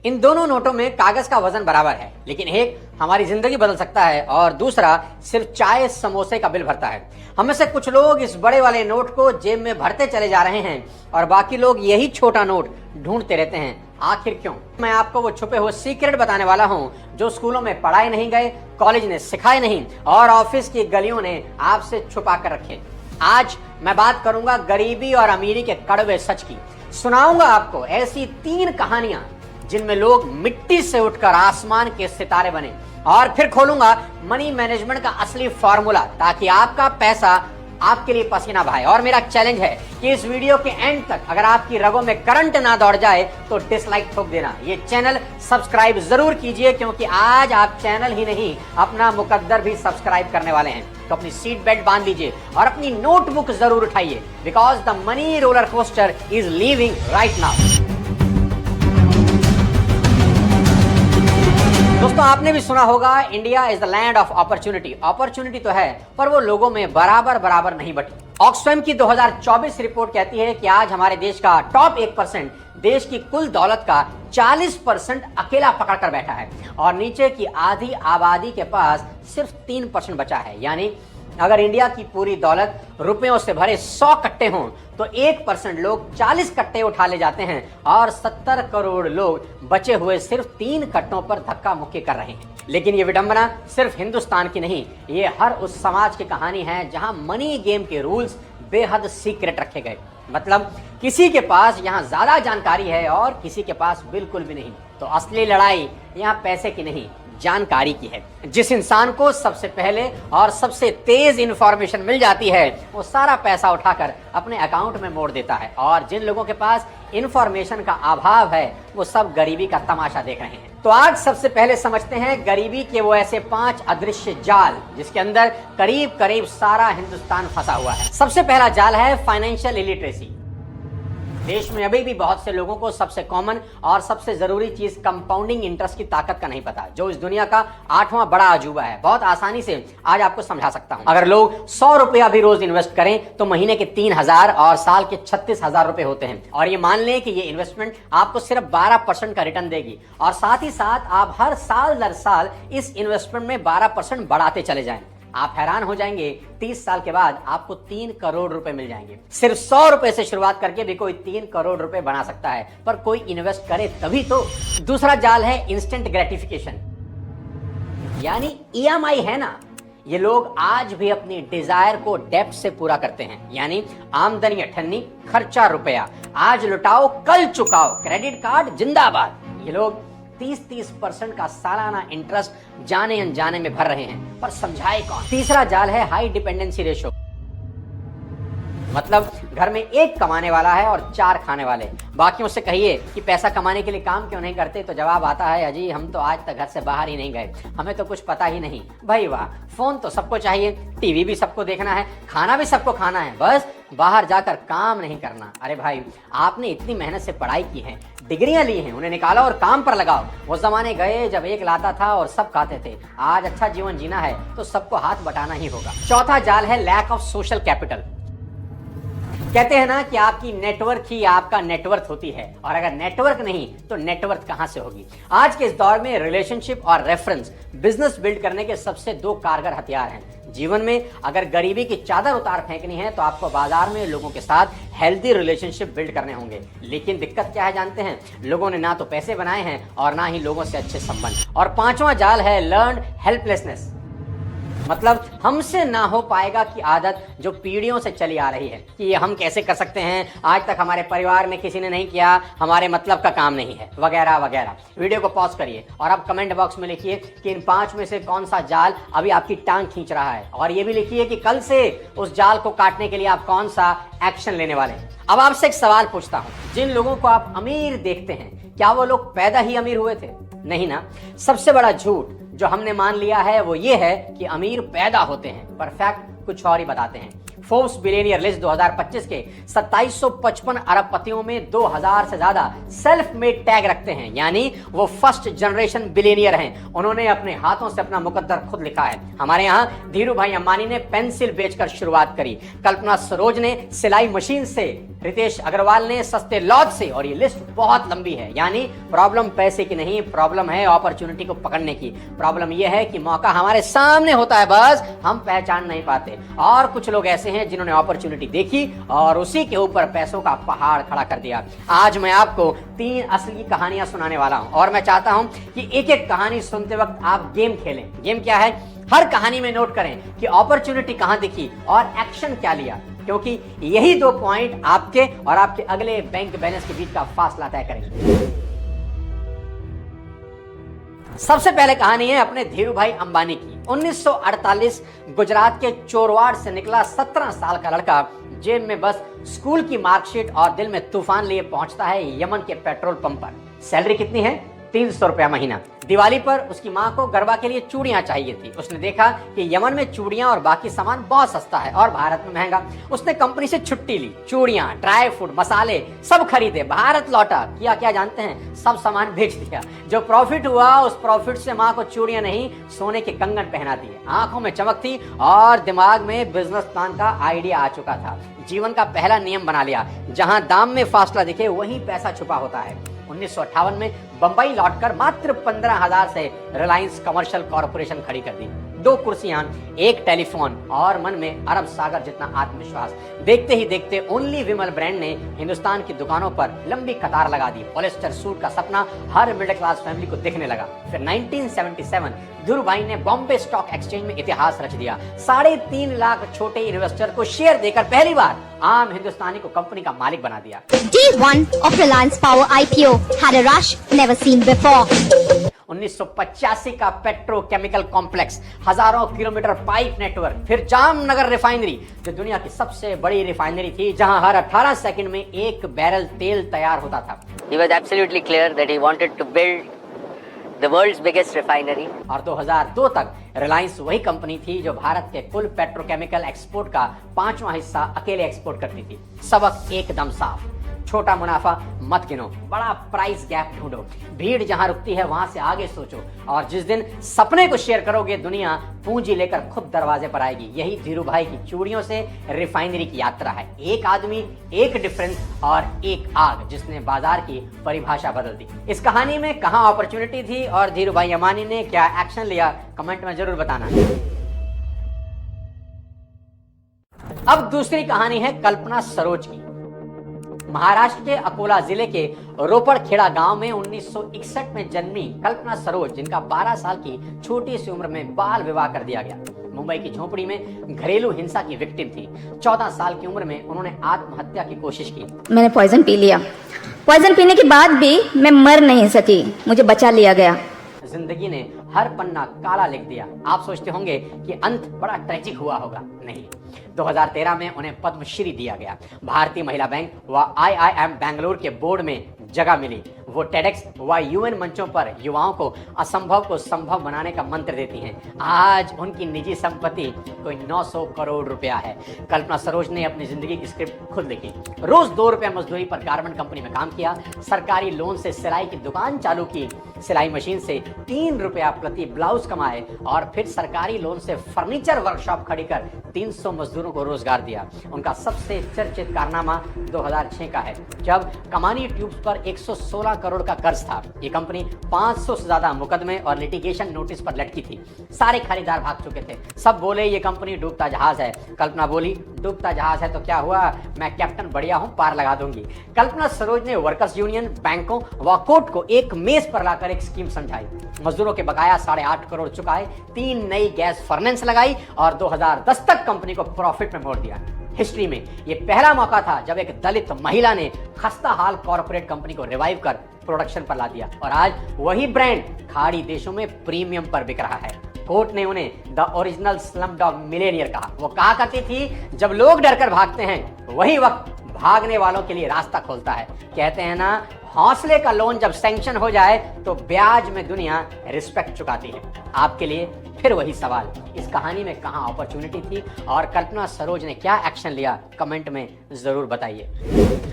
इन दोनों नोटों में कागज का वजन बराबर है, लेकिन एक हमारी जिंदगी बदल सकता है और दूसरा सिर्फ चाय समोसे का बिल भरता है। हम में से कुछ लोग इस बड़े वाले नोट को जेब में भरते चले जा रहे हैं और बाकी लोग यही छोटा नोट ढूंढते रहते हैं। आखिर क्यों? मैं आपको वो छुपे हुए सीक्रेट बताने वाला हूँ जो स्कूलों में पढ़ाए नहीं गए, कॉलेज ने सिखाए नहीं और ऑफिस की गलियों ने आपसे छुपा कर रखे। आज मैं बात करूंगा गरीबी और अमीरी के कड़वे सच की। सुनाऊंगा आपको ऐसी 3 कहानियां जिनमें लोग मिट्टी से उठकर आसमान के सितारे बने, और फिर खोलूंगा मनी मैनेजमेंट का असली फॉर्मूला ताकि आपका पैसा आपके लिए पसीना बहाए। और मेरा चैलेंज है कि इस वीडियो के एंड तक अगर आपकी रगों में करंट ना दौड़ जाए तो डिसलाइक ठोक देना। ये चैनल सब्सक्राइब जरूर कीजिए, क्योंकि आज आप चैनल ही नहीं अपना मुकद्दर भी सब्सक्राइब करने वाले हैं। तो अपनी सीट बेल्ट बांध लीजिए और अपनी नोटबुक जरूर उठाइए, because the money roller coaster is leaving right now. दोस्तों, आपने भी सुना होगा India is the land of opportunity. Opportunity तो है, पर वो लोगों में बराबर नहीं बटी। ऑक्सफैम की 2024 रिपोर्ट कहती है कि आज हमारे देश का टॉप 1% देश की कुल दौलत का 40% अकेला पकड़ कर बैठा है और नीचे की आधी आबादी के पास सिर्फ 3% बचा है। यानी अगर इंडिया की पूरी दौलत रुपयों से भरे 100 कट्टे हों तो 1% लोग 40 कट्टे उठा ले जाते हैं और 70 करोड़ लोग बचे हुए सिर्फ 3 कट्टों पर धक्का मुक्की कर रहे हैं। लेकिन ये विडंबना सिर्फ हिंदुस्तान की नहीं, ये हर उस समाज की कहानी है जहां मनी गेम के रूल्स बेहद सीक्रेट रखे गए। मतलब किसी के पास यहाँ ज्यादा जानकारी है और किसी के पास बिल्कुल भी नहीं। तो असली लड़ाई यहाँ पैसे की नहीं, जानकारी की है। जिस इंसान को सबसे पहले और सबसे तेज इंफॉर्मेशन मिल जाती है वो सारा पैसा उठाकर अपने अकाउंट में मोड़ देता है, और जिन लोगों के पास इंफॉर्मेशन का अभाव है वो सब गरीबी का तमाशा देख रहे हैं। तो आज सबसे पहले समझते हैं गरीबी के वो ऐसे 5 अदृश्य जाल जिसके अंदर करीब करीब सारा हिंदुस्तान फंसा हुआ है। सबसे पहला जाल है फाइनेंशियल इलिटरेसी। देश में अभी भी बहुत से लोगों को सबसे कॉमन और सबसे जरूरी चीज कंपाउंडिंग इंटरेस्ट की ताकत का नहीं पता, जो इस दुनिया का 8वां बड़ा अजूबा है। बहुत आसानी से आज आपको समझा सकता हूं। अगर लोग 100 रुपया भी रोज इन्वेस्ट करें तो महीने के 3,000 और साल के 36,000 रुपए होते हैं। और ये मान लें कि ये इन्वेस्टमेंट आपको सिर्फ 12% का रिटर्न देगी, और साथ ही साथ आप हर साल दर साल इस इन्वेस्टमेंट में 12% बढ़ाते चले जाएं। आप हैरान हो जाएंगे, 30 साल के बाद आपको 3 करोड़ रुपए मिल जाएंगे। सिर्फ 100 रुपए से शुरुआत करके भी कोई 3 करोड़ रुपए बना सकता है, पर कोई इन्वेस्ट करे तभी तो। दूसरा जाल है इंस्टेंट ग्रेटिफिकेशन, यानी EMI है ना। ये लोग आज भी अपनी डिजायर को डेप्थ से पूरा करते हैं, यानी आमदनी 98, खर्चा रुपया, आज लुटाओ कल चुकाओ, क्रेडिट कार्ड जिंदाबाद। ये लोग 30% का सालाना इंटरेस्ट जाने अनजाने में भर रहे हैं, पर समझाए कौन। तीसरा जाल है हाई डिपेंडेंसी रेशो। मतलब घर में एक कमाने वाला है और 4 खाने वाले। बाकियों से कहिए कि पैसा कमाने के लिए काम क्यों नहीं करते, तो जवाब आता है, अजी हम तो आज तक घर से बाहर ही नहीं गए, हमें तो कुछ पता ही नहीं। भाई वाह, फोन तो सबको चाहिए, टीवी भी सबको देखना है, खाना भी सबको खाना है, बस बाहर जाकर काम नहीं करना। अरे भाई, आपने इतनी मेहनत से पढ़ाई की है, डिग्रियां ली हैं, उन्हें निकालो और काम पर लगाओ। वो जमाने गए जब एक लाता था और सब खाते थे। आज अच्छा जीवन जीना है तो सबको हाथ बटाना ही होगा। चौथा जाल है लैक ऑफ सोशल कैपिटल। कहते हैं ना कि आपकी नेटवर्क ही आपका नेटवर्थ होती है, और अगर नेटवर्क नहीं तो नेटवर्थ कहां से होगी। आज के इस दौर में रिलेशनशिप और रेफरेंस बिजनेस बिल्ड करने के सबसे 2 कारगर हथियार हैं। जीवन में अगर गरीबी की चादर उतार फेंकनी है तो आपको बाजार में लोगों के साथ हेल्दी रिलेशनशिप बिल्ड करने होंगे। लेकिन दिक्कत क्या है जानते हैं? लोगों ने ना तो पैसे बनाए हैं और ना ही लोगों से अच्छे संबंध। और 5वां जाल है लर्न हेल्पलेसनेस। मतलब हमसे ना हो पाएगा की आदत जो पीढ़ियों से चली आ रही है कि ये हम कैसे कर सकते हैं, आज तक हमारे परिवार में किसी ने नहीं किया, हमारे मतलब का काम नहीं है, वगैरह वगैरह। वीडियो को पॉज करिए और अब कमेंट बॉक्स में लिखिए कि इन 5 में से कौन सा जाल अभी आपकी टांग खींच रहा है, और ये भी लिखिए कि कल से उस जाल को काटने के लिए आप कौन सा एक्शन लेने वाले हैं। अब आपसे एक सवाल पूछता हूं, जिन लोगों को आप अमीर देखते हैं, क्या वो लोग पैदा ही अमीर हुए थे? नहीं ना। सबसे बड़ा झूठ जो हमने मान लिया है वो ये है कि अमीर पैदा होते हैं, पर फैक्ट कुछ और ही बताते हैं। फोर्ब्स बिलियनियर लिस्ट 2025 के 2755 अरबपतियों में 2000 से ज्यादा सेल्फ मेड टैग रखते हैं, यानी वो फर्स्ट जनरेशन बिलियनियर हैं। उन्होंने अपने हाथों से अपना मुकद्दर खुद लिखा है। हमारे यहाँ धीरू भाई अंबानी ने पेंसिल बेचकर शुरुआत करी, कल्पना सरोज ने सिलाई मशीन से, रितेश अग्रवाल ने सस्ते लॉज से, और ये लिस्ट बहुत लंबी है। यानी प्रॉब्लम पैसे की नहीं, प्रॉब्लम है अपॉर्चुनिटी को पकड़ने की। प्रॉब्लम यह है कि मौका हमारे सामने होता है, बस हम पहचान नहीं पाते। और कुछ लोग ऐसे हैं जिन्होंने अपॉर्चुनिटी देखी और उसी के ऊपर पैसों का पहाड़ खड़ा कर दिया। आज मैं आपको 3 असली कहानियां सुनाने वाला हूं और मैं चाहता हूं कि एक एक कहानी सुनते वक्त आप गेम खेलें। गेम क्या है? हर कहानी में नोट करें कि अपॉर्चुनिटी कहां दिखी और एक्शन क्या लिया, क्योंकि यही 2 पॉइंट आपके और आपके अगले बैंक बैलेंस के बीच का फासला तय करेंगे। सबसे पहले कहानी है अपने धीरू भाई अंबानी की। 1948 गुजरात के चोरवाड़ से निकला 17 साल का लड़का जेब में बस स्कूल की मार्कशीट और दिल में तूफान लिए पहुंचता है यमन के पेट्रोल पंप पर। सैलरी कितनी है? 300 रुपया महीना। दिवाली पर उसकी माँ को गरबा के लिए चूड़ियां चाहिए थी। उसने देखा कि यमन में चूड़ियां और बाकी सामान बहुत सस्ता है और भारत में महंगा। उसने कंपनी से छुट्टी ली, चूड़ियां, ड्राई फ्रूट, मसाले सब खरीदे, भारत लौटा। किया क्या जानते हैं? सब सामान बेच दिया। जो प्रॉफिट हुआ उस प्रॉफिट से माँ को चूड़ियां नहीं, सोने के कंगन पहना दिए। आंखों में चमक थी और दिमाग में बिजनेस प्लान का आइडिया आ चुका था। जीवन का पहला नियम बना लिया, जहां दाम में फासला दिखे वहीं पैसा छुपा होता है। 1958 में बंबई लौटकर मात्र 15,000 से रिलायंस कमर्शियल कॉर्पोरेशन खड़ी कर दी। 2 कुर्सियां, 1 टेलीफोन और मन में अरब सागर जितना आत्मविश्वास। देखते ही देखते ओनली विमल ब्रांड ने हिंदुस्तान की दुकानों पर लंबी कतार लगा दी। पॉलिस्टर सूट का सपना हर मिडिल क्लास फैमिली को दिखने लगा। फिर 1977 धीरू भाई ने बॉम्बे स्टॉक एक्सचेंज में इतिहास रच दिया। 3.5 लाख छोटे इन्वेस्टर को शेयर देकर पहली बार आम हिंदुस्तानी को कंपनी का मालिक बना दिया। Day 1 of Reliance Power IPO had a rush never seen before. 1985 का पेट्रोकेमिकल कॉम्प्लेक्स, हजारों किलोमीटर पाइप नेटवर्क, फिर जामनगर रिफाइनरी जो दुनिया की सबसे बड़ी रिफाइनरी थी, जहां हर 18 सेकंड में 1 बैरल तेल तैयार होता था। He was absolutely clear that he wanted to build the world's biggest refinery. और 2002 तक रिलायंस वही कंपनी थी जो भारत के कुल पेट्रोकेमिकल एक्सपोर्ट का 5वां हिस्सा अकेले एक्सपोर्ट करती थी। सबक एकदम साफ, छोटा मुनाफा मत गिनो, बड़ा प्राइस गैप ढूंढो, भीड़ जहां रुकती है वहां से आगे सोचो, और जिस दिन सपने को शेयर करोगे दुनिया पूंजी लेकर खुद दरवाजे पर आएगी। यही धीरू भाई की चूड़ियों से रिफाइनरी की यात्रा है। एक आदमी, एक डिफरेंस और एक आग, जिसने बाजार की परिभाषा बदल दी। इस कहानी में कहां अपॉर्चुनिटी थी और धीरू भाई अंबानी ने क्या एक्शन लिया, कमेंट में जरूर बताना। अब दूसरी कहानी है कल्पना सरोज की। महाराष्ट्र के अकोला जिले के रोपड़खेड़ा गांव में 1961 में जन्मी कल्पना सरोज, जिनका 12 साल की छोटी सी उम्र में बाल विवाह कर दिया गया, मुंबई की झोपड़ी में घरेलू हिंसा की विक्टिम थी। 14 साल की उम्र में उन्होंने आत्महत्या की कोशिश की। मैंने पॉइजन पी लिया। पॉइजन पीने के बाद भी मैं मर नहीं सकी, मुझे बचा लिया गया। जिंदगी ने हर पन्ना काला लिख दिया। आप सोचते होंगे कि अंत बड़ा ट्रेजिक हुआ होगा, नहीं। 2013 में उन्हें पद्मश्री दिया गया। भारतीय महिला बैंक व IIM बेंगलुरु के बोर्ड में जगह मिली। वो टेडेक्स व UN मंचों पर युवाओं को असंभव को संभव बनाने का मंत्र देती हैं। आज उनकी निजी संपत्ति कोई 900 करोड़ रुपया है। कल्पना सरोज ने अपनी जिंदगी की स्क्रिप्ट खुद लिखी। रोज 2 रुपया मजदूरी पर गारमेंट कंपनी में काम किया, सरकारी लोन से सिलाई की दुकान चालू की, सिलाई मशीन से 3 रुपया प्रति ब्लाउज कमाए और फिर सरकारी लोन से फर्नीचर वर्कशॉप खड़ी कर 300 मजदूरों को रोजगार दिया। उनका सबसे चर्चित कारनामा 2006 का है, जब कमानी ट्यूब्स पर 116 करोड़ का कर्ज था। ये कंपनी 500 से ज्यादा मुकदमे और लिटिगेशन नोटिस पर लटकी थी। सारे खरीदार भाग चुके थे। सब बोले ये कंपनी डूबता जहाज है। कल्पना बोली डूबता जहाज है तो क्या हुआ, मैं कैप्टन बढ़िया हूं, पार लगा दूंगी। कल्पना सरोज ने वर्कर्स यूनियन, बैंकों व कोर्ट को एक मेज पर लाकर एक स्कीम समझाई। मजदूरों के बकाया 8.5 करोड़ चुकाए, 3 नई गैस फर्नेस लगाई और 2010 तक कंपनी को प्रॉफिट में मोड़ दिया। हिस्ट्री में ये पहला मौका था जब एक दलित महिला ने खस्ता हाल कॉर्पोरेट कंपनी को रिवाइव कर प्रोडक्शन पर ला दिया और आज वही ब्रांड खाड़ी देशों में प्रीमियम पर बिक रहा है। कोर्ट ने उन्हें द ओरिजिनल स्लमडॉग मिलेनियर कहा। वो कहा करती थी जब लोग डरकर भागते हैं वही वक्त भागने वालों के लिए रास्ता खोलता है। कहते हैं ना, हौसले का लोन जब सैंक्शन हो जाए तो ब्याज में दुनिया रिस्पेक्ट चुकाती है। आपके लिए फिर वही सवाल, इस कहानी में कहां अपॉर्चुनिटी थी और कल्पना सरोज ने क्या एक्शन लिया, कमेंट में जरूर बताइए।